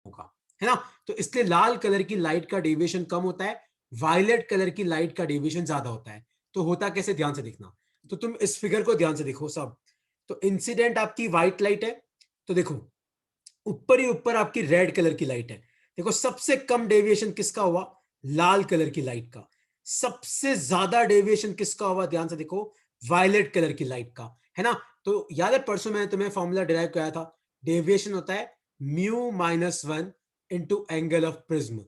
होगा, है ना। तो इसलिए लाल कलर की लाइट का डेविएशन कम होता है, वायलेट कलर की लाइट का डेविएशन ज्यादा होता है। तो होता कैसे, ध्यान से देखना। तो तुम इस फिगर को ध्यान से देखो सब। तो इंसिडेंट आपकी व्हाइट लाइट है, तो देखो ऊपर ही ऊपर आपकी रेड कलर की लाइट है। देखो सबसे कम डेविएशन किसका हुआ, लाल कलर की लाइट का। सबसे ज्यादा डेविएशन किसका हुआ, ध्यान से देखो, वायलेट कलर की लाइट का, है ना। तो याद है परसों मैंने तुम्हें फॉर्मूला डिराइव कराया था, डेविएशन होता है μ-1 इंटू एंगल ऑफ प्रिज्म,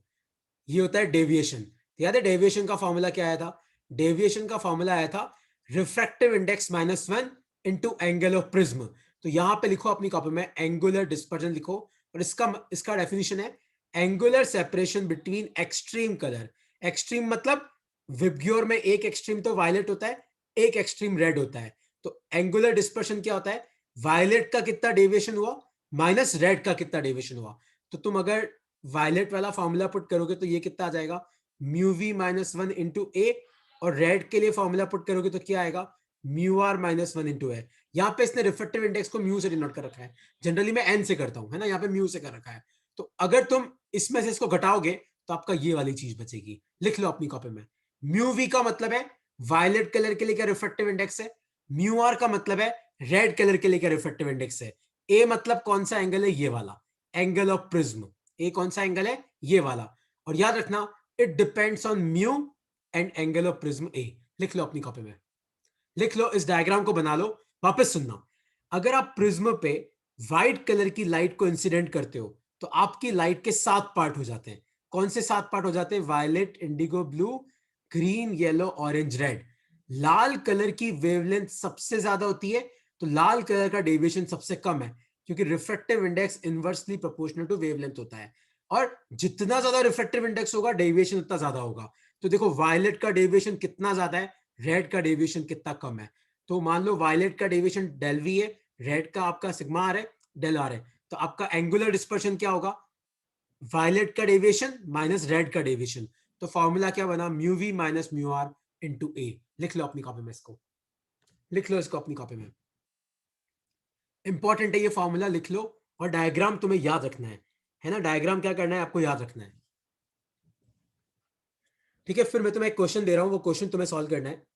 ये होता है डेविएशन। याद है डेविएशन का फॉर्मूला क्या आया था, डेविएशन का फॉर्मूला आया था refractive index -1 into angle of prism. तो यहां पे लिखो अपनी कॉपी में एंगुलर डिस्पर्जन लिखो, और इसका इसका डेफिनेशन है angular separation between extreme colour. Extreme मतलब विबग्योर में एक एक्सट्रीम तो वायलेट होता है, एक एक्सट्रीम रेड होता है। तो एंगुलर डिस्पर्शन क्या होता है, वायलेट का कितना डेविएशन हुआ माइनस रेड का कितना डेविएशन हुआ। तो तुम अगर वायलेट वाला फॉर्मूला पुट करोगे तो ये कितना आ जाएगा, μv-1 इंटू ए, और रेड के लिए फॉर्मूला पुट करोगे तो क्या आएगा, μr-1 इंटू है। यहाँ पे इसने रिफ्लेक्टिव इंडेक्स को म्यू से डिनोट कर रखा है, जनरली मैं एन से करता हूं, है ना, यहाँ पे म्यू से कर रखा है। तो अगर तुम इसमें से इसको घटाओगे तो आपका ये वाली चीज बचेगी, लिख लो अपनी कॉपी में। म्यू वी का मतलब है वायलेट कलर के लिए क्या रिफ्लेक्टिव इंडेक्स है, म्यू आर का मतलब है रेड कलर के लिए क्या रिफ्लेक्टिव इंडेक्स है, ए मतलब कौन सा एंगल है, ये वाला एंगल ऑफ प्रिज्म, ए कौन सा एंगल है, ये वाला। और याद रखना it depends on mu and angle of prism ए, लिख लो अपनी कॉपी में, लिख लो, इस डायग्राम को बना लो। वापस सुनना, अगर आप प्रिज्म पे व्हाइट कलर की लाइट को इंसिडेंट करते हो तो आपकी लाइट के 7 पार्ट हो जाते हैं। कौन से 7 पार्ट हो जाते हैं, violet, indigo blue, green, yellow, orange, red. लाल कलर की वेवलेंथ सबसे ज्यादा होती है, तो लाल कलर का डेविएशन सबसे कम है, क्योंकि refractive index inversely proportional to wavelength होता है। और जितना ज्यादा रिफ्रैक्टिव इंडेक्स होगा डेविएशन उतना ज्यादा होगा। तो देखो वायलेट का डेविएशन कितना ज्यादा है, रेड का डेविएशन कितना कम है। तो मान लो वायलेट का डेविएशन डेल वी है, रेड का आपका सिग्मा आर है, डेल आर है। तो आपका एंगुलर डिस्पर्शन क्या होगा, वायलेट का डेविएशन माइनस रेड का डेविएशन। तो फॉर्मूला क्या बना, mu V minus mu R into A. लिख लो अपनी कॉपी में इसको, लिख लो इसको अपनी कॉपी में, इंपॉर्टेंट है ये फॉर्मूला, लिख लो। और डायग्राम तुम्हें याद रखना है ना, डायग्राम क्या करना है आपको याद रखना है, ठीक है। फिर मैं तुम्हें एक क्वेश्चन दे रहा हूं, वो क्वेश्चन तुम्हें सॉल्व करना है।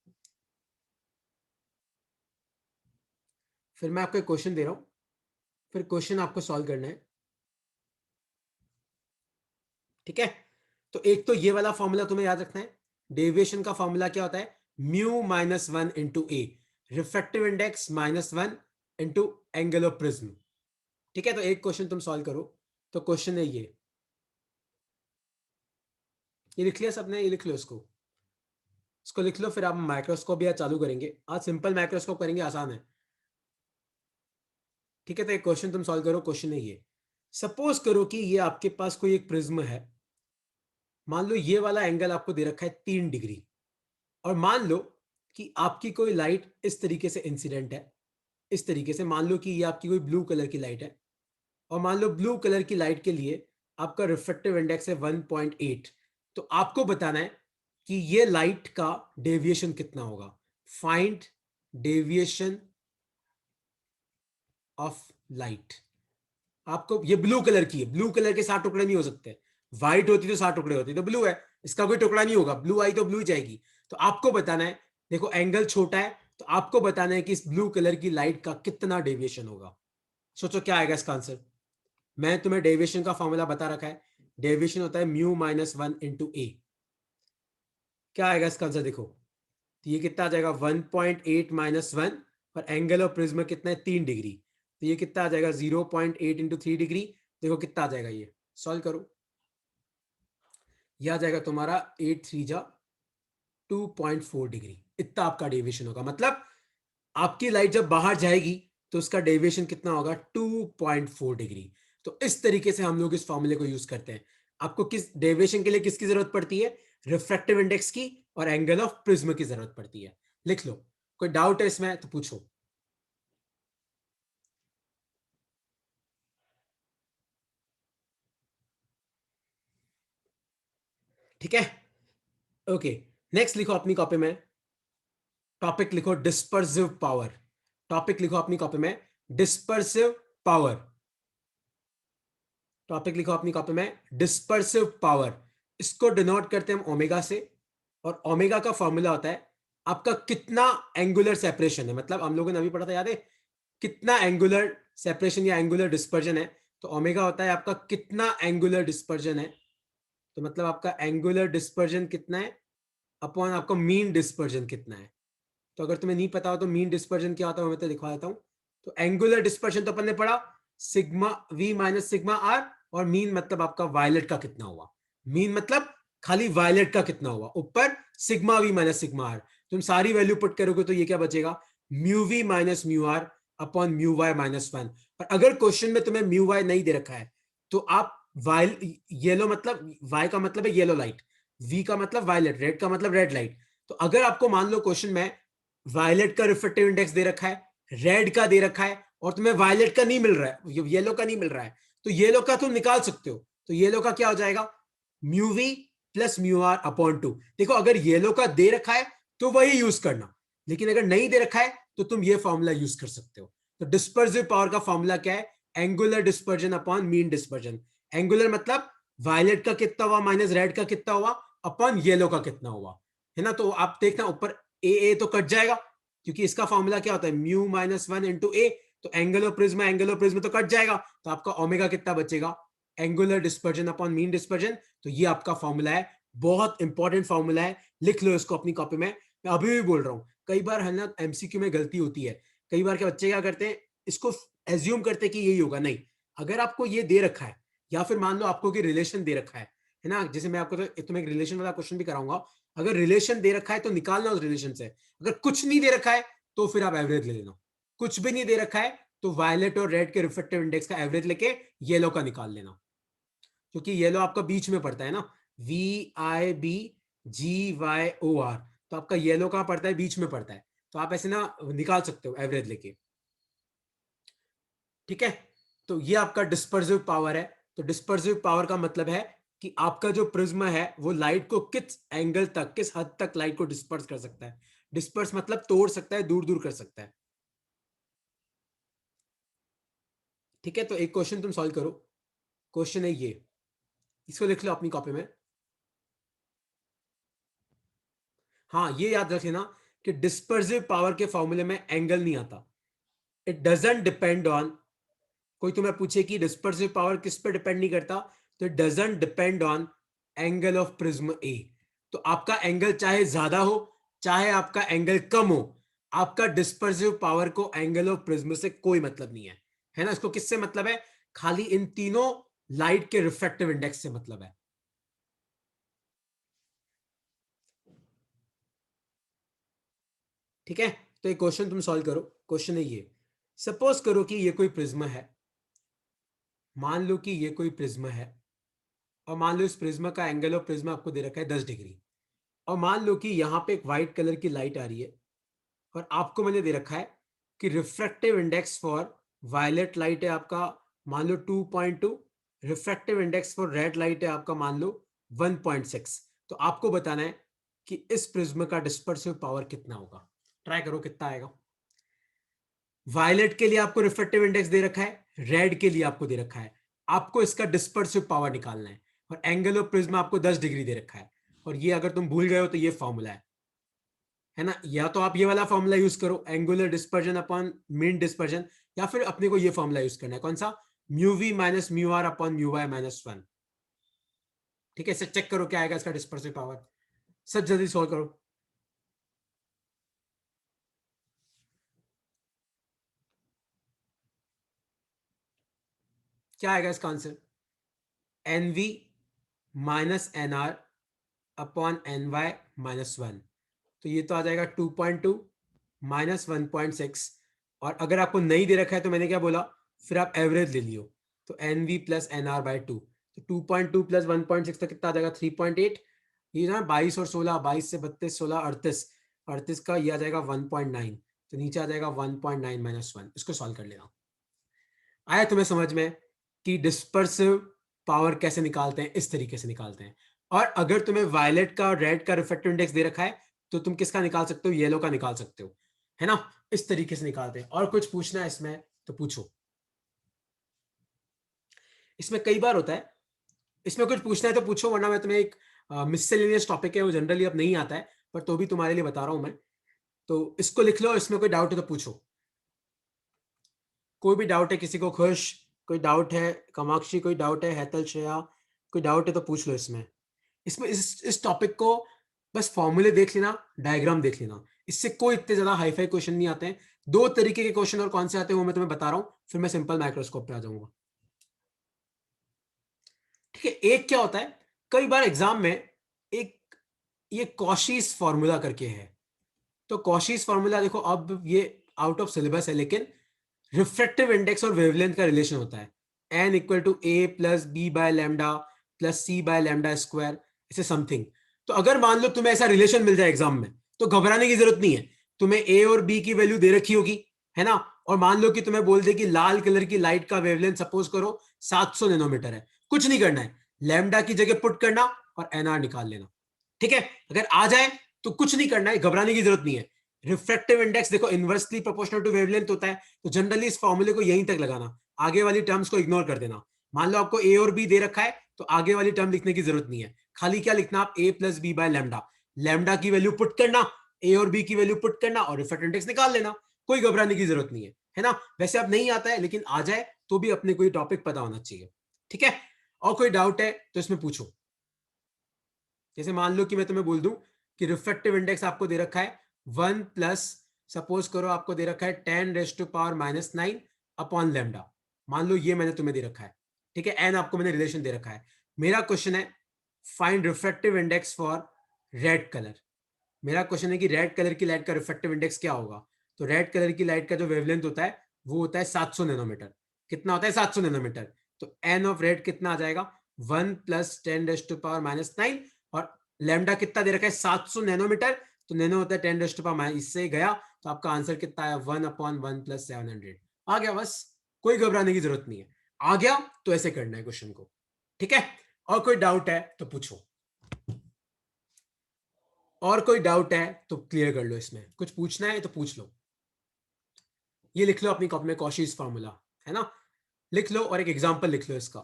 फिर मैं आपको एक क्वेश्चन दे रहा हूं, फिर क्वेश्चन आपको सॉल्व करना है, ठीक है। तो एक तो ये वाला फॉर्मूला तुम्हें याद रखना है, डेविएशन का फॉर्मूला क्या होता है, μ-1 into A, refractive index -1 into angle of prism, ठीक है। तो एक क्वेश्चन तुम सॉल्व करो। तो क्वेश्चन है ये लिख लिया सबने, ये लिख लो इसको लिख लो। फिर आप माइक्रोस्कोप या चालू करेंगे, आज सिंपल माइक्रोस्कोप करेंगे, आसान है, ठीक है। तो एक क्वेश्चन तुम सॉल्व करो, क्वेश्चन है ये, सपोज करो कि ये आपके पास कोई एक प्रिज्म है, मान लो ये वाला एंगल आपको दे रखा है 3 डिग्री, और मान लो कि आपकी कोई लाइट इस तरीके से इंसिडेंट है, इस तरीके से मान लो कि ये आपकी कोई ब्लू कलर की लाइट है, और मान लो ब्लू कलर की लाइट के लिए आपका रिफ्लेक्टिव इंडेक्स है 1.8। तो आपको बताना है कि ये लाइट का डेविएशन कितना होगा, फाइंड डेविएशन ऑफ लाइट। आपको, ये ब्लू कलर की है, ब्लू कलर के 7 टुकड़े नहीं हो सकते, व्हाइट होती तो 7 टुकड़े होते, तो ब्लू है, इसका कोई टुकड़ा नहीं होगा, ब्लू आई तो ब्लू जाएगी। तो आपको बताना है, देखो एंगल छोटा है, तो आपको बताना है कि इस ब्लू कलर की लाइट का कितना डेविएशन होगा। सोचो क्या आएगा इसका आंसर। मैं तुम्हें डेविएशन का फॉर्मूला बता रखा है, डेविएशन होता है μ-1 इंटू ए। क्या आएगा इसका आंसर देखो, तो ये कितना आ जाएगा 1.8 -1, और एंगल ऑफ प्रिज्म कितना है 3 डिग्री, तो ये कितना आ जाएगा 0.8 इंटू 3 डिग्री। देखो कितना आ जाएगा, ये सॉल्व करो, यह आ जाएगा तुम्हारा 8 3 जा 2.4 डिग्री, इतना आपका डेविएशन होगा। मतलब आपकी लाइट जब बाहर जाएगी तो उसका डेविएशन कितना होगा, 2.4 डिग्री। तो इस तरीके से हम लोग इस फॉर्मूले को यूज करते हैं। आपको किस डेविएशन के लिए किसकी जरूरत पड़ती है, रिफ्रैक्टिव इंडेक्स की और एंगल ऑफ प्रिज्म की जरूरत पड़ती है। लिख लो, कोई डाउट है इसमें तो पूछो। ठीक है, ओके। नेक्स्ट लिखो अपनी कॉपी में, टॉपिक लिखो डिस्पर्सिव पावर। टॉपिक लिखो अपनी कॉपी में डिस्पर्सिव पावर। टॉपिक लिखो अपनी कॉपी में, डिस्पर्सिव पावर, इसको डिनोट करते हैं हम ओमेगा से, और ओमेगा का फॉर्मूला होता है आपका कितना एंगुलर सेपरेशन है, मतलब हम लोगों ने अभी पढ़ा था, याद है, कितना एंगुलर सेपरेशन या एंगुलर डिस्पर्जन है, तो ओमेगा होता है आपका कितना एंगुलर डिस्पर्जन है, तो मतलब आपका एंगुलर डिस्पर्जन कितना है अपॉन आपका मीन डिस्पर्जन कितना है। तो अगर तुम्हें नहीं पता हो तो मीन डिस्पर्जन क्या होता है मैं तो दिखा देता हूं। तो एंगुलर डिस्पर्जन तो अपन ने पढ़ा sigma V minus sigma R, और मीन मतलब आपका वायलेट का कितना हुआ, मीन मतलब खाली वायलेट का कितना हुआ, ऊपर sigma V minus sigma R, तुम सारी वैल्यू पुट करोगे तो ये क्या बचेगा, mu V minus mu R upon mu Y minus one. और अगर क्वेश्चन में तुम्हें म्यू वाई नहीं दे रखा है तो आप वाइल येलो मतलब वाई का मतलब है येलो लाइट, वी का मतलब वायलेट, रेड का मतलब रेड लाइट। तो अगर आपको मान लो क्वेश्चन में वायलेट का रिफ्लेक्टिव इंडेक्स दे रखा है, रेड का दे रखा है, और तुम्हें वायलेट का नहीं मिल रहा है, येलो का नहीं मिल रहा है, तो येलो का तुम निकाल सकते हो। तो येलो का क्या हो जाएगा, mu V plus mu R upon two. देखो अगर येलो का दे रखा है तो वही यूज करना, लेकिन अगर नहीं दे रखा है तो तुम ये फॉर्मूला यूज कर सकते हो। तो डिस्पर्सिव पावर का फॉर्मूला क्या है, angular dispersion upon mean dispersion. Angular मतलब वायलेट का कितना हुआ माइनस रेड का कितना हुआ अपॉन येलो का कितना हुआ, है ना। तो आप देखना ऊपर ए तो कट जाएगा, क्योंकि इसका फॉर्मूला क्या होता है म्यू माइनस वन इंटू ए, तो एंगुलर प्रिज्म तो कट जाएगा, तो आपका ओमेगा कितना बचेगा, angular dispersion upon mean dispersion. तो ये आपका फॉर्मूला है, बहुत इंपॉर्टेंट फॉर्मूला है, लिख लो इसको अपनी कॉपी में। मैं अभी भी बोल रहा हूं, कई बार है ना एमसीक्यू में गलती होती है, कई बार के बच्चे क्या करते हैं, इसको एज्यूम करते हैं कि यही होगा, नहीं। अगर आपको ये दे रखा है, या फिर मान लो आपको कि रिलेशन दे रखा है ना, जैसे मैं आपको तो तुम्हें एक रिलेशन वाला क्वेश्चन भी कराऊंगा, अगर रिलेशन दे रखा है तो निकालना उस रिलेशन से, अगर कुछ नहीं दे रखा है तो फिर आप एवरेज ले लेना, कुछ भी नहीं दे रखा है तो वायलेट और रेड के रिफ्लेक्टिव इंडेक्स का एवरेज लेके येलो का निकाल लेना, क्योंकि येलो आपका बीच में पड़ता है ना, VIBGYOR, तो आपका येलो कहां पड़ता है, बीच में पड़ता है, तो आप ऐसे ना निकाल सकते हो एवरेज लेके, ठीक है। तो ये आपका डिस्पर्सिव पावर है। तो डिस्पर्सिव पावर का मतलब है कि आपका जो प्रिज्म है वो लाइट को किस एंगल तक, किस हद तक लाइट को डिस्पर्स कर सकता है, डिस्पर्स मतलब तोड़ सकता है, दूर दूर कर सकता है, ठीक है। तो एक क्वेश्चन तुम सॉल्व करो, क्वेश्चन है ये, इसको लिख लो अपनी कॉपी में। हाँ ये याद रखे ना कि डिस्पर्सिव पावर के फॉर्मूले में एंगल नहीं आता, इट डजंट डिपेंड ऑन, कोई तुम्हें पूछे कि डिस्पर्सिव पावर किस पे डिपेंड नहीं करता, तो it doesn't depend on angle of prism ए। तो आपका एंगल चाहे ज्यादा हो चाहे आपका एंगल कम हो, आपका डिस्पर्सिव पावर को एंगल ऑफ प्रिज्म से कोई मतलब नहीं है ना। इसको किससे मतलब है, खाली इन तीनों लाइट के रिफ्रैक्टिव इंडेक्स से मतलब है, ठीक है। तो एक क्वेश्चन तुम सॉल्व करो, क्वेश्चन है ये, सपोज करो कि ये कोई प्रिज्म है, मान लो कि ये कोई प्रिज्म है, और मान लो इस प्रिज्म का एंगल ऑफ प्रिज्म आपको दे रखा है 10 डिग्री, और मान लो कि यहां पे एक व्हाइट कलर की लाइट आ रही है, और आपको मैंने दे रखा है कि refractive index for violet light है आपका मान लो 2.2, refractive index for red light है आपका मान लो 1.6। तो आपको बताना है कि इस प्रिज्म का डिस्पर्सिव पावर कितना होगा, ट्राई करो कितना आएगा। वायलेट के लिए आपको रिफ्लेक्टिव इंडेक्स दे रखा है, रेड के लिए आपको दे रखा है, आपको इसका डिस्पर्सिव पावर निकालना है, और एंगल ऑफ प्रिज्म आपको 10 डिग्री दे रखा है, और ये अगर तुम भूल गए हो तो ये फॉर्मूला है ना। या तो आप ये वाला फॉर्मूला यूज करो angular dispersion upon mean dispersion, या फिर अपने को ये फॉर्मूला यूज करना है, कौन सा, mu V minus mu R upon mu Y minus one, ठीक है। इसे चेक करो क्या आएगा इसका डिस्पर्सिव पावर, सब जल्दी सॉल्व करो। क्या आएगा इसका answer, N V minus N R upon N Y minus one, तो ये तो आ जाएगा 2.2 माइनस 1.6, और अगर आपको नहीं दे रखा है तो मैंने क्या बोला, फिर आप एवरेज ले लियो, तो N V plus N R by two, तो 2.2 प्लस 1.6 तो कितना आ जाएगा 3.8, ये ना 22 और 16, 22 से 32 16 38, 38 का ये आ जाएगा 1.9, तो नीचे आ जाएगा 1.9 माइनस वन। इसको सॉल्व कर लेना, आया तुम्हें समझ में कि डिस्पर्सिव पावर कैसे निकालते हैं, इस तरीके से निकालते हैं। और अगर तुम्हें वायलेट का और रेड का रिफ्लेक्टिव इंडेक्स दे रखा है तो तुम किसका निकाल सकते हो, येलो का निकाल सकते हो, है ना। इस तरीके से निकालते हैं। और कुछ पूछना है इसमें तो पूछो। इसमें कई बार होता है, इसमें कुछ पूछना है तो पूछो, वरना मैं तुम्हें एक मिससेलेनियस टॉपिक है, वो जनरली अब नहीं आता है, पर तो भी तुम्हारे लिए बता रहा हूं मैं। तो इसको लिख लो, इसमें कोई डाउट है तो पूछो। कोई भी डाउट है किसी को? खुश, कोई डाउट है? कामाक्षी, कोई डाउट है? हैतल, श्रेया, कोई डाउट है तो पूछ लो। इसमें इसमें इस टॉपिक को बस फॉर्मूले देख लेना, डायग्राम देख लेना, इससे कोई इतने ज्यादा हाईफाई क्वेश्चन नहीं आते हैं। दो तरीके के क्वेश्चन और कौन से आते हैं वो मैं तुम्हें बता रहा हूं, फिर मैं सिंपल माइक्रोस्कोप पे आ जाऊंगा। ठीक है, एक क्या होता है, कई बार एग्जाम में एक ये कॉशीज फॉर्मूला करके है। तो कॉशीज फॉर्मूला देखो, अब ये आउट ऑफ सिलेबस है, लेकिन रिफ्रैक्टिव इंडेक्स और वेवलेंथ का रिलेशन होता है, n equal to A plus B by lambda plus C by lambda square, इसे समथिंग। तो अगर मान लो तुम्हें ऐसा रिलेशन मिल जाए एग्जाम में, तो घबराने की जरूरत नहीं है। तुम्हें ए और बी की वैल्यू दे रखी होगी, है ना, और मान लो कि तुम्हें बोल दे कि लाल कलर की लाइट का वेवलेंथ सपोज करो 700 नैनोमीटर है, कुछ नहीं करना है, लैम्डा की जगह पुट करना और एनआर निकाल लेना। ठीक है, अगर आ जाए तो कुछ नहीं करना है, घबराने की जरूरत नहीं है। रिफ्रैक्टिव इंडेक्स देखो इनवर्सली प्रोपोर्शनल टू वेवलेंथ होता है, तो जनरली इस फॉर्मूले को यहीं तक लगाना, आगे वाली टर्म्स को इग्नोर कर देना। मान लो आपको ए और बी दे रखा है, तो आगे वाली टर्म लिखने की जरूरत नहीं है, खाली क्या लिखना, आप A plus B by lambda, lambda की वैल्यू पुट करना, ए और बी की वैल्यू पुट करना और रिफ्रैक्टिव इंडेक्स निकाल लेना। कोई घबराने की जरूरत नहीं है ना। वैसे अब नहीं आता है, लेकिन आ जाए तो भी अपने कोई टॉपिक पता होना चाहिए। ठीक है, और कोई डाउट है तो इसमें पूछो। जैसे मान लो कि मैं तुम्हें बोल दूं कि रिफ्रैक्टिव इंडेक्स आपको दे रखा है 1 प्लस, सपोज करो आपको दे रखा है 10⁻⁻⁹ अपॉन लैम्डा, मान लो ये मैंने तुम्हें दे रखा है। ठीक है, एन आपको मैंने रिलेशन दे रखा है। मेरा क्वेश्चन है find refractive index for red colour. मेरा क्वेश्चन है कि रेड कलर की लाइट का रिफ्रैक्टिव इंडेक्स क्या होगा। तो रेड कलर की लाइट का जो वेवलेंथ होता है वो होता है 700 नैनोमीटर। कितना होता है? 700 नैनोमीटर। तो एन ऑफ रेड कितना आ जाएगा? 1 प्लस 10⁻⁹ और लैम्डा कितना दे रखा है? 700 नैनोमीटर। तो नैनो होता है 10⁻⁻, इससे गया तो आपका आंसर कितना आया? 1/1 प्लस 700 आ गया। बस कोई घबराने की जरूरत नहीं है, आ गया तो ऐसे करना है क्वेश्चन को। ठीक है, और कोई डाउट है तो पूछो, और कोई डाउट है तो क्लियर कर लो। इसमें कुछ पूछना है तो पूछ लो। ये लिख लो अपनी कॉपी में, कॉशीज फार्मूला है ना, लिख लो और एक एग्जांपल लिख लो इसका,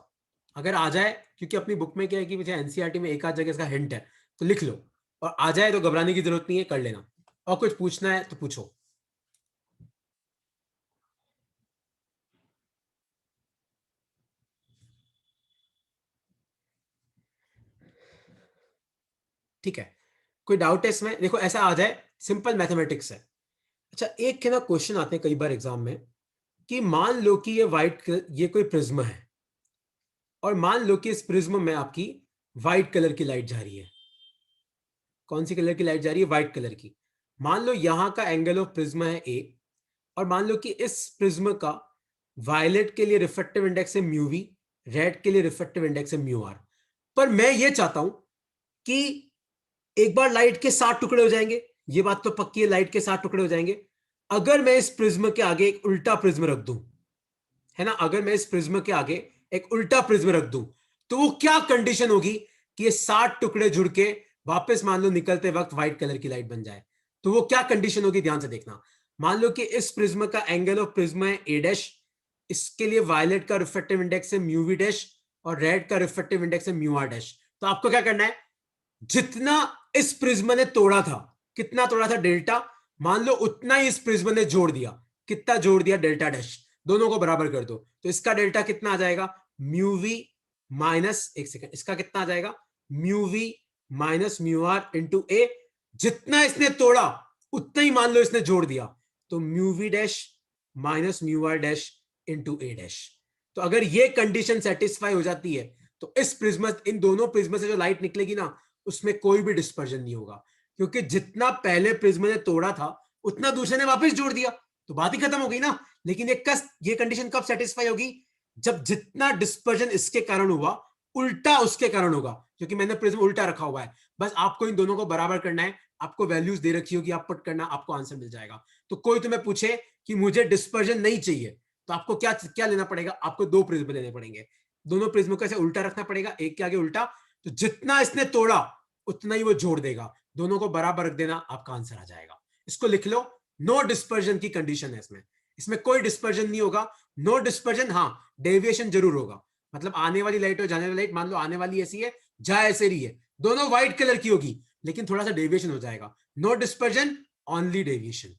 अगर आ जाए, क्योंकि अपनी बुक में क्या है कि मुझे एनसीईआरटी में एक आध जगह इसका हिंट है, तो लिख लो, और आ जाए तो घबराने की जरूरत नहीं है, कर लेना। और कुछ पूछना है तो पूछो। ठीक है, कोई डाउट है इसमें? देखो ऐसा आ जाए, सिंपल मैथमेटिक्स है। अच्छा, एक के ना क्वेश्चन आते हैं कई बार एग्जाम में, कि मान लो कि ये कोई प्रिज्म है, और मान लो कि इस प्रिज्म में आपकी व्हाइट कलर की लाइट जा रही है। कौन सी कलर की लाइट जा रही है? व्हाइट कलर की। मान लो यहां का एंगल ऑफ प्रिज्म है ए, और मान लो कि इस प्रिज्म का वायलेट के लिए रिफ्रैक्टिव इंडेक्स है म्यू वी, रेड के लिए रिफ्रैक्टिव इंडेक्स है म्यू आर। पर मैं ये चाहता हूं कि एक बार लाइट के 7 टुकड़े हो जाएंगे, ये बात तो पक्की है, लाइट के 7 टुकड़े हो जाएंगे। अगर मैं इस प्रिज्म के आगे एक उल्टा प्रिज्म रख दूं, है ना, अगर मैं इस प्रिज्म के आगे एक उल्टा प्रिज्म रख दूं, तो वो क्या कंडीशन होगी कि ये 7 टुकड़े जुड़ के वापस मान लो निकलते वक्त व्हाइट कलर की लाइट बन जाए। तो वो क्या कंडीशन होगी, ध्यान से देखना। मान लो कि इस प्रिज्म का एंगल ऑफ प्रिज्म है ए डैश, इसके लिए वायलेट का रिफ्रैक्टिव इंडेक्स है म्यू वी डैश, और रेड का रिफ्रैक्टिव इंडेक्स है म्यू आर डैश। तो आपको क्या करना है, जितना इस प्रिज्म ने तोड़ा था, कितना तोड़ा था? डेल्टा। मान लो उतना ही इस प्रिज्म ने जोड़ दिया, कितना जोड़ दिया? Delta dash. दोनों को बराबर कर दो, तो इसका डेल्टा कितना आ जाएगा? म्यू वी माइनस, एक सेकंड, इसका कितना आ जाएगा? Mu V minus mu R into A. जितना इसने तोड़ा उतना ही मान लो इसने जोड़ दिया, तो mu V dash minus mu R dash into A dash. तो अगर ये कंडीशन सेटिस्फाई हो जाती है, तो इस प्रिज्म, इन दोनों प्रिज्म से जो लाइट निकलेगी ना, उसमें कोई भी डिस्पर्जन नहीं होगा, क्योंकि जितना पहले प्रिज्म ने तोड़ा था उतना दूसरे ने वापस जोड़ दिया, तो बात ही खत्म हो गई ना। लेकिन ये कंडीशन कब सेटिस्फाई होगी? जब जितना डिस्पर्जन इसके कारण हुआ उल्टा उसके कारण होगा, क्योंकि मैंने प्रिज्म उल्टा रखा हुआ है। बस आपको इन दोनों को बराबर करना है, आपको वैल्यूज दे रखी होगी, आप पुट करना, आपको आंसर मिल जाएगा। तो कोई तुम्हें पूछे कि मुझे डिस्पर्जन नहीं चाहिए, तो आपको क्या क्या लेना पड़ेगा? आपको 2 प्रिज्म लेने पड़ेंगे, दोनों प्रिज्म को ऐसे उल्टा रखना पड़ेगा, एक के आगे उल्टा, तो जितना इसने तोड़ा उतना ही वो जोड़ देगा, दोनों को बराबर रख देना, आपका आंसर आ जाएगा। इसको लिख लो, नो डिस्पर्जन की कंडीशन है इसमें, इसमें कोई डिस्पर्जन नहीं होगा। नो डिस्पर्जन, हाँ डेविएशन जरूर होगा। मतलब आने वाली लाइट और जाने वाली लाइट, मान लो आने वाली ऐसी है, जा ऐसे रही है, दोनों व्हाइट कलर की होगी, लेकिन थोड़ा सा डेविएशन हो जाएगा, no dispersion, only deviation,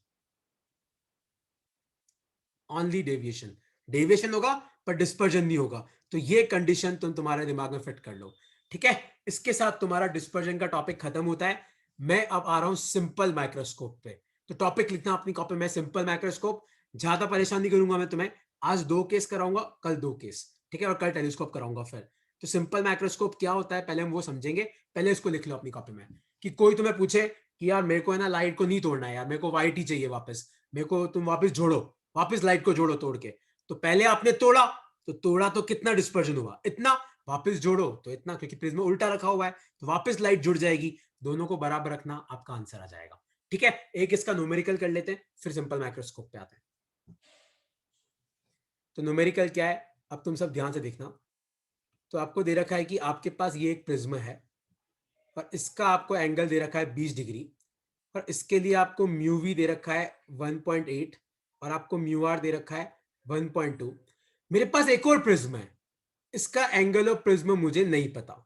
only deviation, deviation होगा पर डिस्पर्जन नहीं होगा। तो ये कंडीशन तुम तुम्हारे दिमाग में फिट कर लो, ठीक है। इसके साथ तुम्हारा डिस्पर्जन का टॉपिक खत्म होता है। मैं अब आ रहा हूं सिंपल माइक्रोस्कोप पे। तो टॉपिक लिखना अपनी कॉपी में, सिंपल माइक्रोस्कोप। ज्यादा परेशान नहीं करूंगा मैं तुम्हें, आज 2 केस कराऊंगा, कल 2 केस, ठीक है, और कल टेलीस्कोप कराऊंगा फिर। तो सिंपल माइक्रोस्कोप क्या होता है पहले हम वो समझेंगे। पहले इसको लिख लो अपनी कॉपी में, कि कोई तुम्हें पूछे कि यार मेरे को है ना लाइट को नहीं तोड़ना है यार, मेरे को व्हाइट ही चाहिए वापस, मेरे को तुम वापस जोड़ो, वापस लाइट को जोड़ो तोड़ के। तो पहले आपने तोड़ा, तो तोड़ा तो कितना डिस्पर्जन हुआ, इतना, वापस जोड़ो तो इतना, क्योंकि प्रिज्म उल्टा रखा हुआ है, तो वापस लाइट जुड़ जाएगी, दोनों को बराबर रखना, आपका आंसर आ जाएगा, ठीक है। एक इसका न्यूमेरिकल कर लेते हैं, फिर सिंपल माइक्रोस्कोप पे आते हैं। तो न्यूमेरिकल क्या है, अब तुम सब ध्यान से देखना। तो आपको दे रखा है कि आपके पास ये एक प्रिज्म है, और इसका आपको एंगल दे रखा है 20 डिग्री, और इसके लिए आपको म्यू वी दे रखा है 1.8, और आपको म्यू आर दे रखा है 1.2। मेरे पास एक और प्रिज्म है, इसका एंगल ऑफ प्रिज्म मुझे नहीं पता,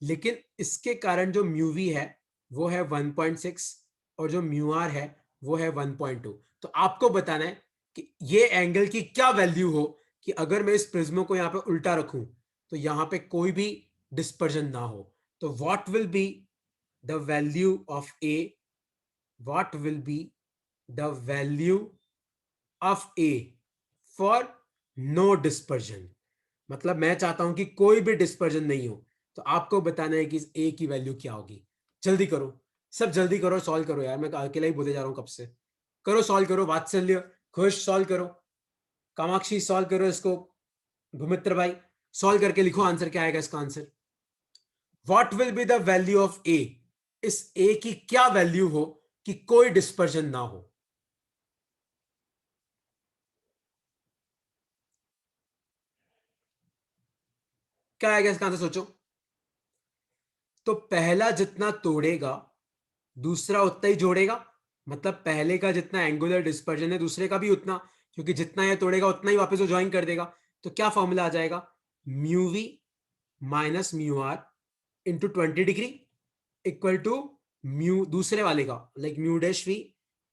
लेकिन इसके कारण जो म्यू वी है वो है 1.6, और जो म्यू आर है वो है 1.2। तो आपको बताना है कि ये एंगल की क्या वैल्यू हो, कि अगर मैं इस प्रिज्म को यहां पे उल्टा रखूं तो यहां पे कोई भी डिस्पर्जन ना हो। तो what will be the value of A, what will be the value of A for no dispersion. मतलब मैं चाहता हूं कि कोई भी डिस्पर्जन नहीं हो, तो आपको बताना है कि इस ए की वैल्यू क्या होगी। जल्दी करो, सब जल्दी करो, सॉल्व करो यार, मैं अकेला ही बोले जा रहा हूं कब से। करो, सॉल्व करो, वात्सल्य, खुश, सॉल्व करो, कामाक्षी सॉल्व करो इसको, भूमित्र भाई सॉल्व करके लिखो आंसर क्या आएगा इसका answer. What will be the value of A, इस ए की क्या वैल्यू हो कि कोई डिस्पर्जन ना हो। क्या आएगा इसका आंसर, सोचो। तो पहला जितना तोड़ेगा दूसरा उतना ही जोड़ेगा, मतलब पहले का जितना एंगुलर डिस्पर्जन है दूसरे का भी उतना, क्योंकि जितना ये तोड़ेगा उतना ही वापस वो ज्वाइन कर देगा। तो क्या फॉर्मूला आ जाएगा, mu V minus mu R into 20 degree equal to mu दूसरे वाले का, like mu dash V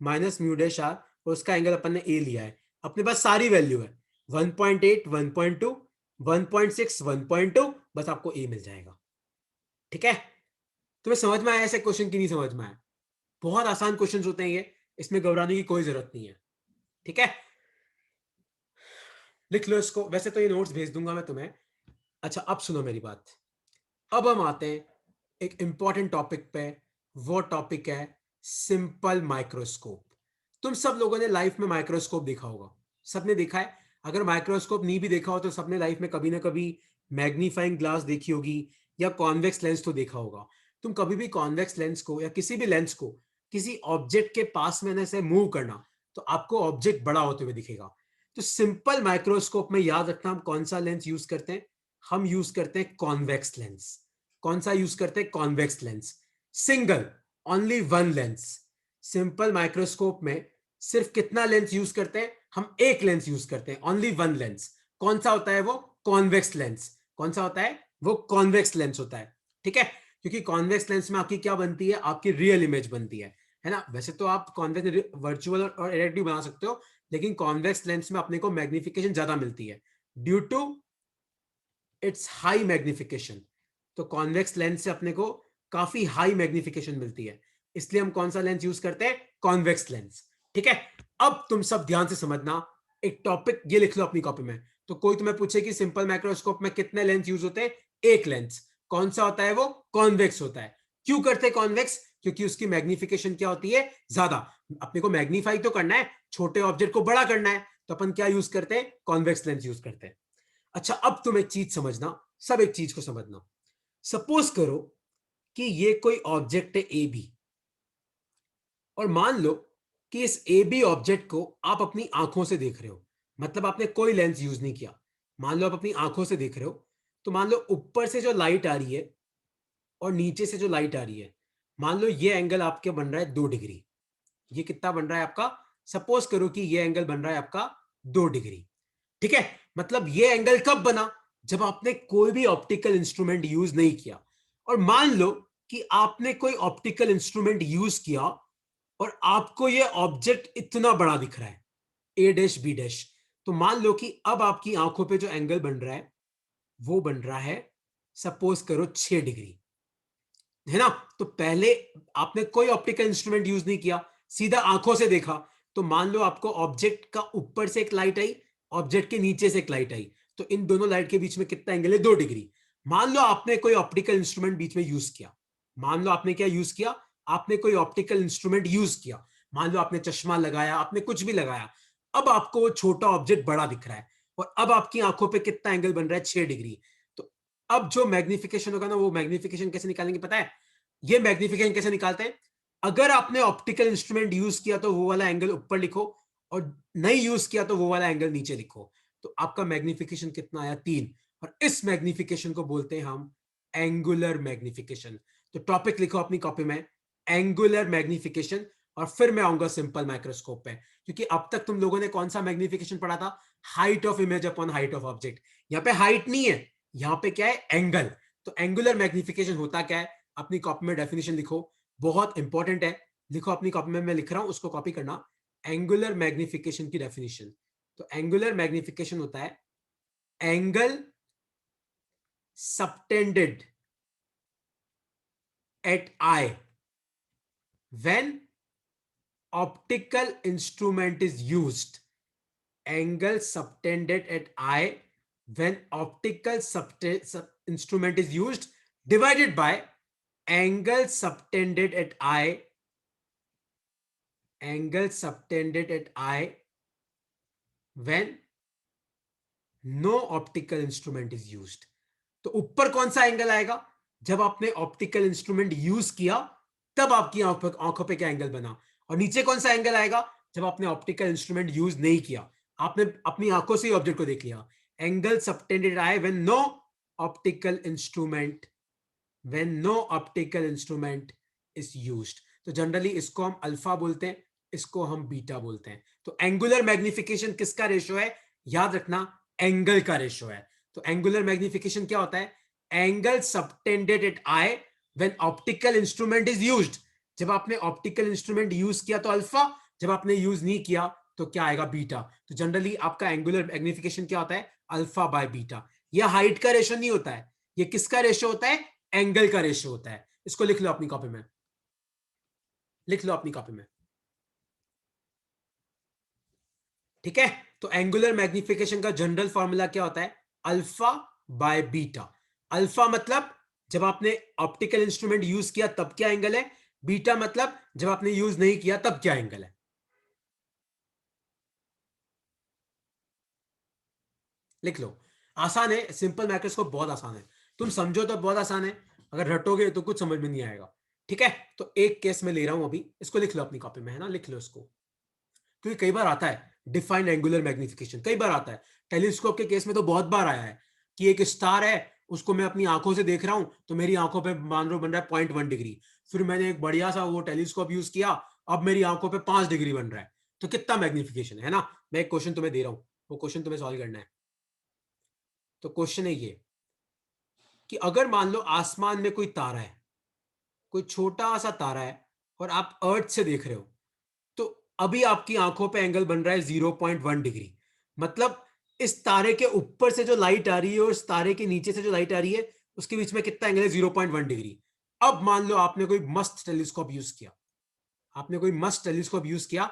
minus mu dash R, और उसका एंगल अपन ने ए लिया है। अपने पास सारी वैल्यू है, 1.8, 1.2, 1.6, 1.2, बस आपको ए मिल जाएगा, ठीक है। तुम्हें समझ में आया ऐसे क्वेश्चन की नहीं समझ में आया? बहुत आसान क्वेश्चंस होते हैं ये, इसमें घबराने की कोई जरूरत नहीं है, ठीक है। लिख लो इसको, वैसे तो ये नोट्स भेज दूंगा मैं तुम्हें। अच्छा अब सुनो मेरी बात, अब हम आते हैं एक इंपॉर्टेंट टॉपिक पे। वो टॉपिक है सिंपल माइक्रोस्कोप। तुम सब लोगों ने लाइफ में माइक्रोस्कोप देखा होगा, सबने देखा है। अगर माइक्रोस्कोप नहीं भी देखा हो तो सबने लाइफ में कभी ना कभी मैग्नीफाइंग ग्लास देखी होगी, या कॉन्वेक्स लेंस तो देखा होगा। तुम कभी भी कॉन्वेक्स लेंस को या किसी भी लेंस को किसी ऑब्जेक्ट के पास में से मूव करना, तो आपको ऑब्जेक्ट बड़ा होते हुए दिखेगा। तो सिंपल माइक्रोस्कोप में याद रखना हम कौन सा लेंस यूज करते हैं, हम यूज करते हैं कॉन्वेक्स लेंस। कौन सा यूज करते हैं, convex lens, single, only one lens. Simple microscope में सिर्फ कितना लेंस यूज करते हैं, हम एक लेंस यूज करते हैं, ओनली वन लेंस। कौन सा होता है वो, कॉन्वेक्स लेंस। कौन सा होता है वो, कॉन्वेक्स लेंस होता है, ठीक है। क्योंकि कॉन्वेक्स लेंस में आपकी क्या बनती है, आपकी रियल इमेज बनती है ना। वैसे तो आप कॉन्वेक्स वर्चुअल और एडिटिव बना सकते हो, लेकिन कॉन्वेक्स लेंस में अपने को मैग्निफिकेशन ज्यादा मिलती है due to its high magnification. तो कॉन्वेक्स लेंस से अपने को काफी हाई मैग्निफिकेशन मिलती है, इसलिए हम कौन सा लेंस यूज करते हैं, कॉन्वेक्स लेंस, ठीक है। अब तुम सब ध्यान से समझना, एक टॉपिक ये लिख लो अपनी कॉपी में। तो कोई तुम्हें पूछे कि सिंपल माइक्रोस्कोप में कितने लेंस यूज होते हैं, एक लेंस। कौन सा होता है वो, कॉन्वेक्स होता है। क्यों करते हैं कॉन्वेक्स, क्योंकि उसकी मैग्निफिकेशन क्या होती है, ज्यादा। अपने को मैग्नीफाई तो करना है, छोटे ऑब्जेक्ट को बड़ा करना है, तो अपन क्या यूज करते हैं, कॉन्वेक्स लेंस यूज करते हैं। अच्छा अब तुम एक चीज समझना, सब एक चीज को समझना। सपोज करो कि ये कोई ऑब्जेक्ट है ए बी, और मान लो कि इस ए बी ऑब्जेक्ट को आप अपनी आंखों से देख रहे हो, मतलब आपने कोई लेंस यूज नहीं किया, मान लो आप अपनी आंखों से देख रहे हो। तो मान लो ऊपर से जो लाइट आ रही है और नीचे से जो लाइट आ रही है, मान लो ये एंगल आपके बन रहा है 2 डिग्री। ये कितना बन रहा है आपका, सपोज करो कि ये एंगल बन रहा है आपका 2 डिग्री, ठीक है। मतलब ये एंगल कब बना, जब आपने कोई भी ऑप्टिकल इंस्ट्रूमेंट यूज नहीं किया, और मान लो कि आपने कोई ऑप्टिकल इंस्ट्रूमेंट यूज किया और आपको ये ऑब्जेक्ट इतना बड़ा दिख रहा है, ए डैश बी डैश, तो मान लो कि अब आपकी आंखों पे जो एंगल बन रहा है वो बन रहा है, सपोज करो 6 डिग्री, है ना। तो पहले आपने कोई ऑप्टिकल इंस्ट्रूमेंट यूज नहीं किया, सीधा आंखों से देखा, तो मान लो आपको ऑब्जेक्ट का ऊपर से एक लाइट आई, ऑब्जेक्ट के नीचे से एक लाइट आई, तो इन दोनों लाइट के बीच में कितना एंगल है, 2 डिग्री। मान लो आपने कोई ऑप्टिकल इंस्ट्रूमेंट बीच में यूज किया, मान लो आपने क्या यूज किया, आपने कोई ऑप्टिकल इंस्ट्रूमेंट यूज किया, मान लो आपने चश्मा लगाया, आपने कुछ भी लगाया, अब आपको वो छोटा ऑब्जेक्ट बड़ा दिख रहा है, और अब आपकी आंखों पे कितना एंगल बन रहा है, 6 डिग्री। तो अब जो मैग्निफिकेशन होगा ना, वो मैग्निफिकेशन कैसे निकालेंगे पता है, ये मैग्निफिकेशन कैसे निकालते हैं, अगर आपने ऑप्टिकल इंस्ट्रूमेंट यूज किया तो वो वाला एंगल ऊपर लिखो, और नहीं यूज किया तो वो वाला एंगल नीचे लिखो। तो आपका मैग्निफिकेशन कितना आया, 3। और इस मैग्निफिकेशन को बोलते हैं हम एंगुलर मैग्निफिकेशन। तो टॉपिक लिखो अपनी कॉपी में, एंगुलर मैग्निफिकेशन, और फिर मैं आऊंगा सिंपल माइक्रोस्कोप पे, क्योंकि अब तक तुम लोगों ने कौन सा मैग्निफिकेशन पढ़ा था, height of image upon height of object. यहाँ पे हाइट नहीं है, यहाँ पे क्या है, एंगल। तो एंगुलर मैग्निफिकेशन होता क्या है, अपनी कॉपी में डेफिनेशन लिखो, बहुत इंपॉर्टेंट है, लिखो अपनी कॉपी में, मैं लिख रहा हूं उसको कॉपी करना। एंगुलर मैग्निफिकेशन की डेफिनेशन, तो एंगुलर मैग्निफिकेशन होता है angle subtended at I when optical instrument is used. Angle subtended at I when optical instrument is used divided by angle subtended at I, angle subtended at eye when no optical instrument is used। तो ऊपर कौन सा angle आएगा, जब आपने optical instrument use किया तब आपकी आंखों पे क्या एंगल बना, और नीचे कौन सा एंगल आएगा, जब आपने ऑप्टिकल इंस्ट्रूमेंट यूज नहीं किया, आपने अपनी आंखों से ही ऑब्जेक्ट को देख लिया। Angle subtended eye when no optical instrument, when no optical instrument is used. तो जनरली इसको हम अल्फा बोलते हैं, इसको हम बीटा बोलते हैं। तो एंगुलर मैग्निफिकेशन किसका रेशो है, याद रखना, एंगल का रेशो है। तो एंगुलर मैग्निफिकेशन क्या होता है, angle subtended at I when optical instrument is used. जब आपने ऑप्टिकल इंस्ट्रूमेंट यूज किया तो अल्फा, जब आपने यूज नहीं किया तो क्या आएगा, बीटा। तो जनरली आपका एंगुलर मैग्निफिकेशन क्या होता है, अल्फा बाय बीटा। यह हाइट का रेशो नहीं होता है, ये किसका रेशो होता है, एंगल का रेशो होता है। इसको लिख लो अपनी कॉपी में, लिख लो अपनी कॉपी में, ठीक है। तो एंगुलर मैग्निफिकेशन का जनरल फॉर्मूला क्या होता है, अल्फा बाय बीटा। अल्फा मतलब जब आपने ऑप्टिकल इंस्ट्रूमेंट यूज किया तब क्या एंगल है, बीटा मतलब जब आपने यूज नहीं किया तब क्या एंगल है। लिख लो, आसान है, सिंपल माइक्रोस्कोप बहुत आसान है, तुम समझो तो बहुत आसान है, अगर रटोगे तो कुछ समझ में नहीं आएगा। ठीक है, तो एक केस में ले रहा हूं अभी, इसको लिख लो अपनी कॉपी में, है ना, लिख लो इसको, क्योंकि कई बार आता है डिफाइंड एंगुलर मैग्निफिकेशन, कई बार आता है। टेलीस्कोप के केस में तो बहुत बार आया है कि एक स्टार है, उसको मैं अपनी आंखों से देख रहा हूं, तो मेरी आंखों पे मान लो बन रहा है 0.1 डिग्री, फिर मैंने एक बढ़िया सा वो टेलीस्कोप यूज किया, अब मेरी आंखों पे 5 डिग्री बन रहा है, तो कितना मैग्निफिकेशन है ना। मैं एक क्वेश्चन तुम्हें दे रहा हूं, वो क्वेश्चन तुम्हें सॉल्व करना है। तो क्वेश्चन है ये कि अगर मान लो आसमान में कोई तारा है, कोई छोटा सा तारा है, और आप अर्थ से देख रहे हो, तो अभी आपकी आंखों पे एंगल बन रहा है 0.1 डिग्री। मतलब इस तारे के ऊपर से जो लाइट आ रही है और इस तारे के नीचे से जो लाइट आ रही है, उसके बीच में कितना एंगल है, 0.1 डिग्री। अब मान लो आपने कोई मस्त टेलीस्कोप यूज किया, आपने कोई मस्त टेलीस्कोप यूज किया,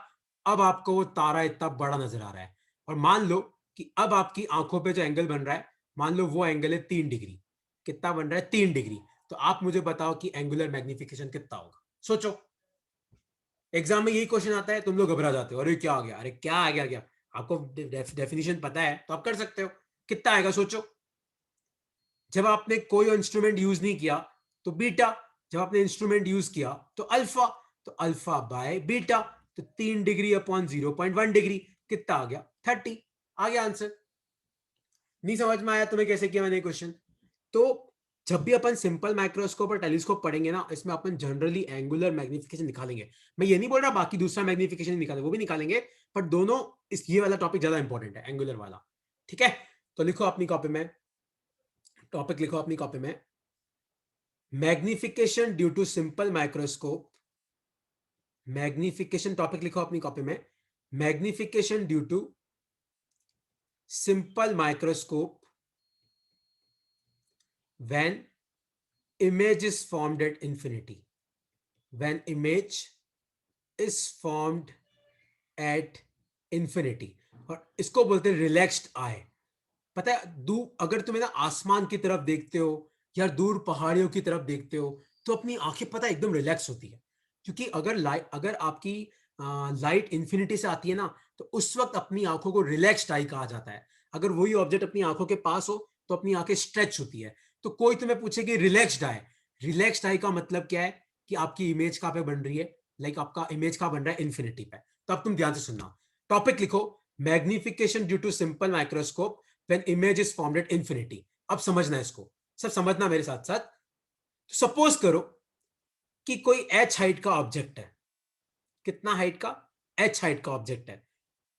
अब आपको वो तारा इतना बड़ा नजर आ रहा है, और मान लो कि अब आपकी आंखों पे जो एंगल बन रहा है, मान लो वो एंगल है 3 डिग्री। कितना बन रहा है, 3 डिग्री। तो आप मुझे बताओ कि एंगुलर मैग्निफिकेशन कितना होगा, सोचो। एग्जाम में यही क्वेश्चन आता है, तुम लोग घबरा जाते हो, अरे क्या आ गया, अरे क्या आ गया, क्या आपको डेफिनेशन पता है तो आप कर सकते हो। कितना आएगा सोचो, जब आपने कोई इंस्ट्रूमेंट यूज नहीं किया तो बीटा, जब आपने इंस्ट्रूमेंट यूज किया तो अल्फा, तो अल्फा बाय बीटा, तो 3 डिग्री अपॉन 0.1 डिग्री, कितना आ गया, 30। आ गया आंसर। नहीं समझ में आया तुम्हें कैसे किया मैंने क्वेश्चन। तो जब भी अपन सिंपल माइक्रोस्कोप और टेलीस्कोप पढ़ेंगे ना, इसमें अपन जनरली एंगुलर मैग्निफिकेशन निकालेंगे। मैं ये नहीं बोल रहा बाकी दूसरा मैग्निफिकेशन निकालेंगे, वो भी निकालेंगे, पर दोनों, इस ये वाला टॉपिक ज्यादा इंपॉर्टेंट है, एंगुलर वाला। ठीक है, तो लिखो अपनी कॉपी में, टॉपिक लिखो अपनी कॉपी में, magnification due to simple microscope, magnification topic लिखो अपनी कॉपी में, magnification due to simple microscope when image is formed at infinity, when image is formed at infinity, और इसको बोलते हैं रिलैक्स्ड आई। पता है अगर तुम्हें ना आसमान की तरफ देखते हो या दूर पहाड़ियों की तरफ देखते हो तो अपनी आंखें पता है एकदम रिलैक्स होती है, क्योंकि अगर आपकी लाइट इंफिनिटी से आती है ना तो उस वक्त अपनी आंखों को रिलैक्स्ड आई कहा जाता है। अगर वही ऑब्जेक्ट अपनी आंखों के पास हो तो अपनी आंखें स्ट्रेच होती है। तो कोई तुम्हें पूछे कि रिलैक्स्ड आई का मतलब क्या है कि आपकी इमेज कहां पे बन रही है, लाइक आपका इमेज कहां बन रहा है, इंफिनिटी पे। तो अब तुम ध्यान से सुनना, टॉपिक लिखो, magnification due to simple microscope when image is formed at infinity. अब समझना इसको, सब समझना मेरे साथ साथ। तो सपोज करो कि कोई h हाइट का ऑब्जेक्ट है, कितना हाइट का, h हाइट का ऑब्जेक्ट है,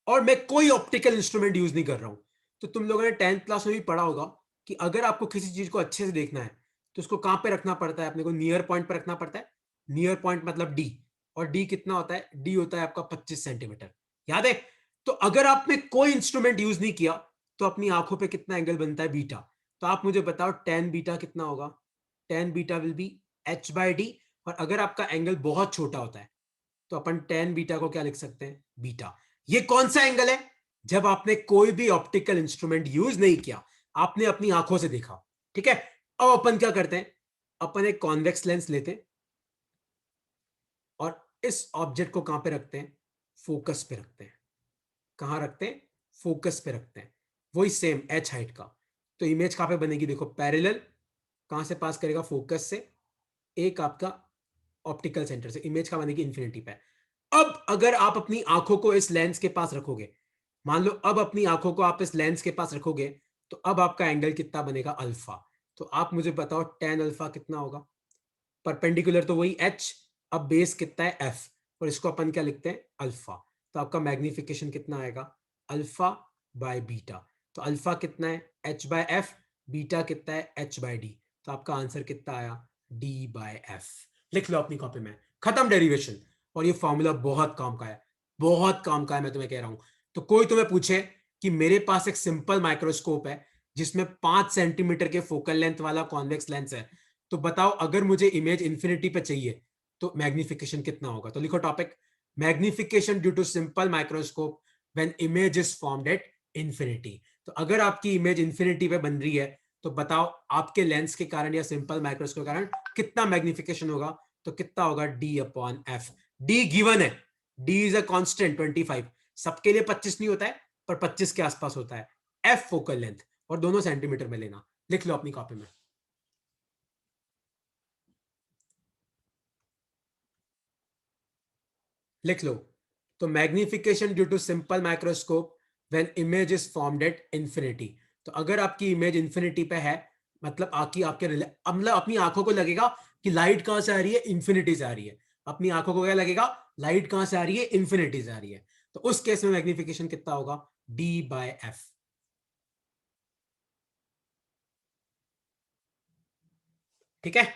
और मैं कोई ऑप्टिकल इंस्ट्रूमेंट यूज नहीं कर रहा हूं। तो तुम लोगों ने 10th क्लास में भी पढ़ा होगा कि अगर आपको किसी चीज को अच्छे से देखना है तो उसको कहां पे रखना पड़ता है, अपने को नियर पॉइंट पर रखना पड़ता है। नियर पॉइंट मतलब डी, और डी कितना होता है, डी होता है आपका 25 सेंटीमीटर, याद है। तो अगर आपने कोई इंस्ट्रूमेंट यूज नहीं किया तो अपनी आंखों पे कितना एंगल बनता है, बीटा। तो आप मुझे बताओ tan बीटा कितना होगा, tan beta will be h/d। और अगर आपका एंगल बहुत छोटा होता है तो अपन tan बीटा को क्या लिख सकते हैं, बीटा। ये कौन सा एंगल है, जब आपने कोई भी ऑप्टिकल इंस्ट्रूमेंट यूज नहीं किया, आपने अपनी आंखों से देखा, ठीक है। अब अपन क्या करते हैं, अपन एक कॉन्वेक्स लेंस लेते हैं और इस ऑब्जेक्ट को कहां पे रखते हैं, फोकस पे रखते हैं। कहां रखते हैं, फोकस पे रखते हैं, वही सेम h हाइट का। तो इमेज कहां पे बनेगी, देखो पैरेलल, कहां से पास करेगा, फोकस से, एक आपका ऑप्टिकल सेंटर से, इमेज कहां बनेगी, इंफिनिटी पे। अब अगर आप अपनी आंखों को इस लेंस के पास रखोगे, मान लो अब अपनी आंखों को आप इस लेंस के पास रखोगे, तो अब आपका एंगल कितना बनेगा, अल्फा। तो आप मुझे बताओ tan अल्फा कितना होगा, परपेंडिकुलर तो वही h, अब बेस कितना है f, और इसको अपन क्या लिखते हैं, अल्फा। तो आपका मैग्निफिकेशन कितना आएगा, अल्फा बाय बीटा। तो अल्फा कितना है, h/f, बीटा कितना है, h/d। तो आपका आंसर कितना आया, d/f। लिख लो अपनी कॉपी में, खत्म डेरिवेशन। और ये फॉर्मूला बहुत काम का है, बहुत काम का है, मैं तुम्हें कह रहा हूं। तो कोई तुम्हें पूछे कि मेरे पास एक सिंपल माइक्रोस्कोप है जिसमें 5 सेंटीमीटर के फोकल लेंथ वाला कॉन्वेक्स लेंस है, तो बताओ अगर मुझे इमेज इंफिनिटी पे चाहिए तो मैग्निफिकेशन कितना होगा। तो लिखो topic, magnification due to simple microscope when image is formed at infinity. तो अगर आपकी इमेज इंफिनिटी पे बन रही है तो बताओ आपके लेंस के कारण या सिंपल माइक्रोस्कोप के कारण कितना मैग्निफिकेशन होगा। तो कितना होगा, d/f। डी गिवन है, डी इज अ कांस्टेंट 25, सबके लिए 25 नहीं होता है पर 25 के आसपास होता है। एफ फोकल लेंथ, और दोनों सेंटीमीटर में लेना। लिख लो अपनी कॉपी में, लिख लो। तो magnification due to simple microscope when image is formed at infinity. तो अगर आपकी इमेज इंफिनिटी पे है, मतलब मतलब अपनी आंखों को लगेगा कि लाइट कहां से आ रही है, इंफिनिटी से आ रही है। अपनी आंखों को क्या लगेगा, लाइट कहां से आ रही है, इंफिनिटी से आ रही है। तो उस केस में मैग्निफिकेशन कितना होगा, d/f। ठीक है,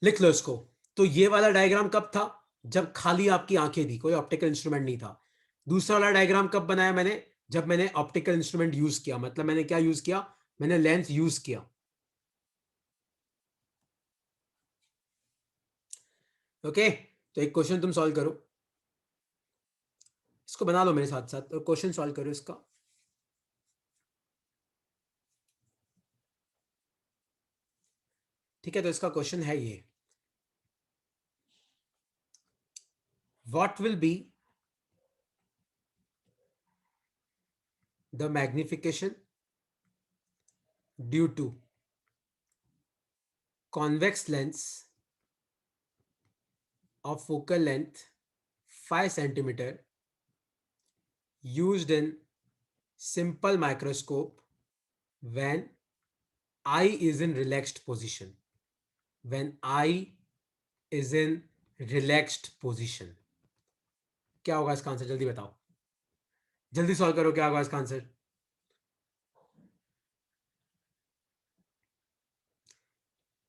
लिख लो इसको। तो ये वाला डायग्राम कब था, जब खाली आपकी आंखें थी, कोई ऑप्टिकल इंस्ट्रूमेंट नहीं था। दूसरा वाला डायग्राम कब बनाया मैंने, जब मैंने ऑप्टिकल इंस्ट्रूमेंट यूज किया, मतलब मैंने क्या यूज किया, मैंने लेंस यूज किया। ओके, तो एक क्वेश्चन तुम सॉल्व करो, इसको बना लो मेरे साथ साथ, और क्वेश्चन सॉल्व करो इसका। ठीक है, तो इसका क्वेश्चन है ये, what will be the magnification due to convex lens of focal length 5 centimeter used in simple microscope when eye is in relaxed position, when eye is in relaxed position। क्या होगा इसका आंसर, जल्दी बताओ, जल्दी solve करो, क्या होगा इसका आंसर।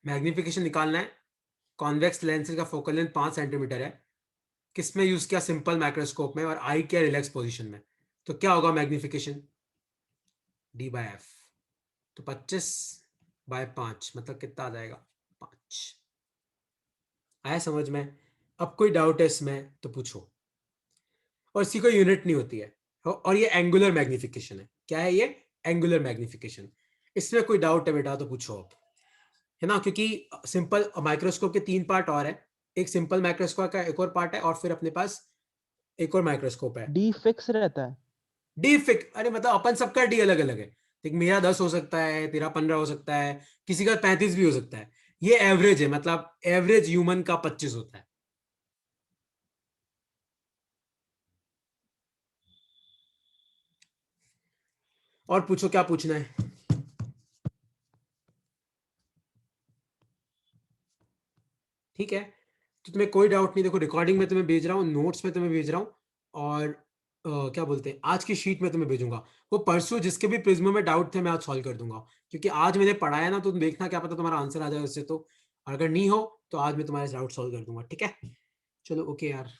मैग्निफिकेशन निकालना है, कॉन्वेक्स लेंस का फोकल लेंथ 5 सेंटीमीटर है, किसमें यूज किया, सिंपल माइक्रोस्कोप में, और आई किया रिलैक्स पोजीशन में, तो क्या होगा मैग्निफिकेशन, D/F, तो 25/5 मतलब कितना आ जाएगा, 5। आया समझ में? अब कोई डाउट है इसमें तो पूछो। और इसी को यूनिट नहीं होती है, और ये एंगुलर मैग्निफिकेशन है। क्या है ये? Angular magnification. इसमें कोई डाउट है बेटा तो पूछो अब, है ना, क्योंकि सिंपल माइक्रोस्कोप के 3 पार्ट और है, एक सिंपल माइक्रोस्कोप का एक और पार्ट है, और फिर अपने पास एक और माइक्रोस्कोप है। डी फिक्स रहता है? डी फिक्स, अरे मतलब अपन सबका डी अलग अलग है, देख मेरा 10 हो सकता है, तेरा 15 हो सकता है, किसी का 35 भी हो सकता है। ये एवरेज है, मतलब एवरेज ह्यूमन का 25 होता है। और पूछो क्या पूछना है। ठीक है, तो तुम्हें कोई डाउट नहीं, देखो रिकॉर्डिंग में तुम्हें भेज रहा हूँ, नोट्स में तुम्हें भेज रहा हूँ, और क्या बोलते हैं, आज की शीट में तुम्हें भेजूंगा। वो परसों जिसके भी प्रिज्म में डाउट थे मैं आज सॉल्व कर दूंगा, क्योंकि आज मैंने पढ़ाया ना, तो तुम देखना क्या पता तुम्हारा आंसर आ जाए उससे, तो अगर नहीं हो तो आज मैं तुम्हारे डाउट सॉल्व कर दूंगा। ठीक है, चलो ओके यार।